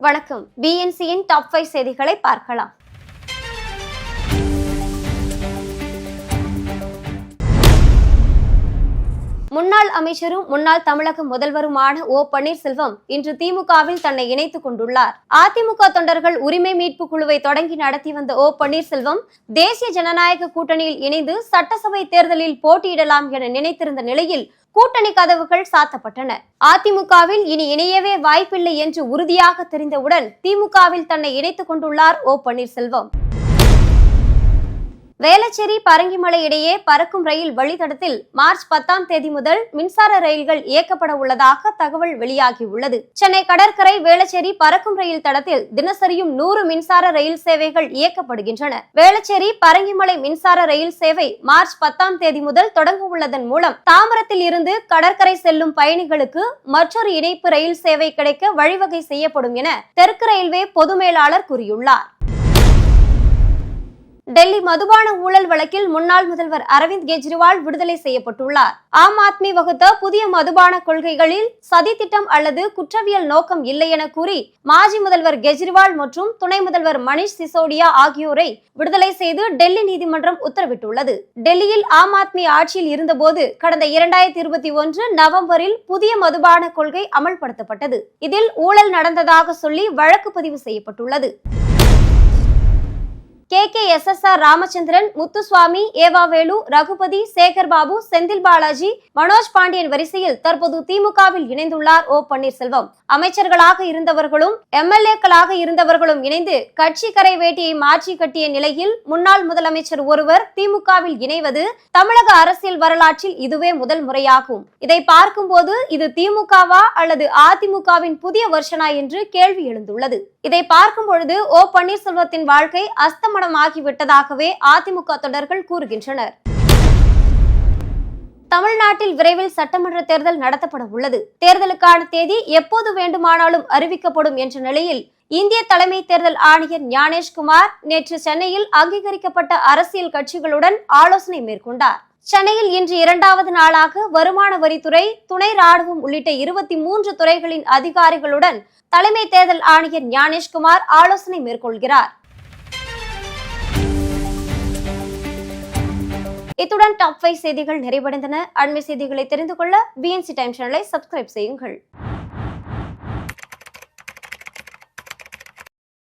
வணக்கம். BNCயின் டாப் 5 செய்திகளை பார்க்கலாம். முன்னாள் அமைச்சரும் முன்னாள் தமிழக முதல்வருமான ஓ பன்னீர்செல்வம் இன்று திமுகவில் தன்னை இணைத்துக் கொண்டுள்ளார். அதிமுக தொண்டர்கள் உரிமை மீட்பு குழுவை தொடங்கி நடத்தி வந்த ஓ பன்னீர்செல்வம் தேசிய ஜனநாயக கூட்டணியில் இணைந்து சட்டசபை தேர்தலில் போட்டியிடலாம் என நினைத்திருந்த நிலையில் கூட்டணி கதவுகள் சாத்தப்பட்டன. அதிமுகவில் இனி இணையவே வாய்ப்பில்லை என்று உறுதியாக தெரிந்தவுடன் திமுகவில் தன்னை இணைத்துக் கொண்டுள்ளார் ஓ பன்னீர்செல்வம். வேளச்சேரி பரங்கிமலை இடையே பறக்கும் ரயில் வழித்தடத்தில் மார்ச் 10ஆம் தேதி முதல் மின்சார ரயில்கள் இயக்கப்பட உள்ளதாக தகவல் வெளியாகியுள்ளது. சென்னை கடற்கரை வேளச்சேரி பறக்கும் ரயில் தடத்தில் தினசரியும் 100 மின்சார ரயில் சேவைகள் இயக்கப்படுகின்றன. வேளச்சேரி பரங்கிமலை மின்சார ரயில் சேவை மார்ச் 10ஆம் தேதி முதல் தொடங்க உள்ளதன் மூலம் தாம்பரத்தில் இருந்து கடற்கரை செல்லும் பயணிகளுக்கு மற்றொரு இணைப்பு ரயில் சேவை கிடைக்க வழிவகை செய்யப்படும் என தெற்கு ரயில்வே பொது மேலாளர் கூறியுள்ளார். டெல்லி மதுபான ஊழல் வழக்கில் முன்னாள் முதல்வர் அரவிந்த் கெஜ்ரிவால் விடுதலை செய்யப்பட்டுள்ளார். ஆம் ஆத்மி வகுத்த புதிய மதுபான கொள்கைகளில் சதி திட்டம் அல்லது குற்றவியல் நோக்கம் இல்லை என கூறி மாஜி முதல்வர் கெஜ்ரிவால் மற்றும் துணை முதல்வர் மணிஷ் சிசோடியா ஆகியோரை விடுதலை செய்து டெல்லி நீதிமன்றம் உத்தரவிட்டுள்ளது. டெல்லியில் ஆம் ஆத்மி ஆட்சியில் இருந்தபோது கடந்த 2021 நவம்பரில் புதிய மதுபான கொள்கை அமல்படுத்தப்பட்டது. இதில் ஊழல் நடந்ததாக சொல்லி வழக்கு பதிவு செய்யப்பட்டுள்ளது. KKSSR ராமச்சந்திரன், முத்துசுவாமி, ஏவாவேலு, ரகுபதி, சேகர்பாபு, செந்தில் பாலாஜி, மனோஜ் பாண்டியன் வரிசையில் தற்போது திமுகவில் இணைந்துள்ளார் ஓ பன்னீர்செல்வம். அமைச்சர்களாக இருந்தவர்களும் MLAக்களாக இருந்தவர்களும் இணைந்து கட்சி கரை வேட்டியை மாற்றி கட்டிய நிலையில் முன்னாள் முதலமைச்சர் ஒருவர் திமுகவில் இணைவது தமிழக அரசியல் வரலாற்றில் இதுவே முதல் முறையாகும். இதை பார்க்கும்போது இது திமுகவா அல்லது அதிமுகவின் புதிய வெர்ஷனா என்று கேள்வி எழுந்துள்ளது. இதை பார்க்கும் பொழுது ஓ பன்னீர்செல்வத்தின் வாழ்க்கை அஸ்தமனமாகிவிட்டதாகவே அதிமுக தொண்டர்கள் கூறுகின்றனர். தமிழ்நாட்டில் விரைவில் சட்டமன்ற தேர்தல் நடத்தப்பட உள்ளது. தேர்தலுக்கான தேதி எப்போது வேண்டுமானாலும் அறிவிக்கப்படும் என்ற நிலையில் இந்திய தலைமை தேர்தல் ஆணையர் ஞானேஷ்குமார் நேற்று சென்னையில் அங்கீகரிக்கப்பட்ட அரசியல் கட்சிகளுடன் ஆலோசனை மேற்கொண்டார். சென்னையில் இன்று 2வது நாளாக வருமான வரித்துறை, துணை ராணுவம் உள்ளிட்ட 23 துறைகளின் அதிகாரிகளுடன் தலைமை தேர்தல் ஆணையர் ஞானேஷ்குமார் ஆலோசனை மேற்கொள்கிறார். இத்துடன் டாப் 5 செய்திகள் நிறைவடைந்தன. அண்மை செய்திகளை தெரிந்து கொள்ள BNC டைம் சேனலை சப்ஸ்கிரைப் செய்யுங்கள்.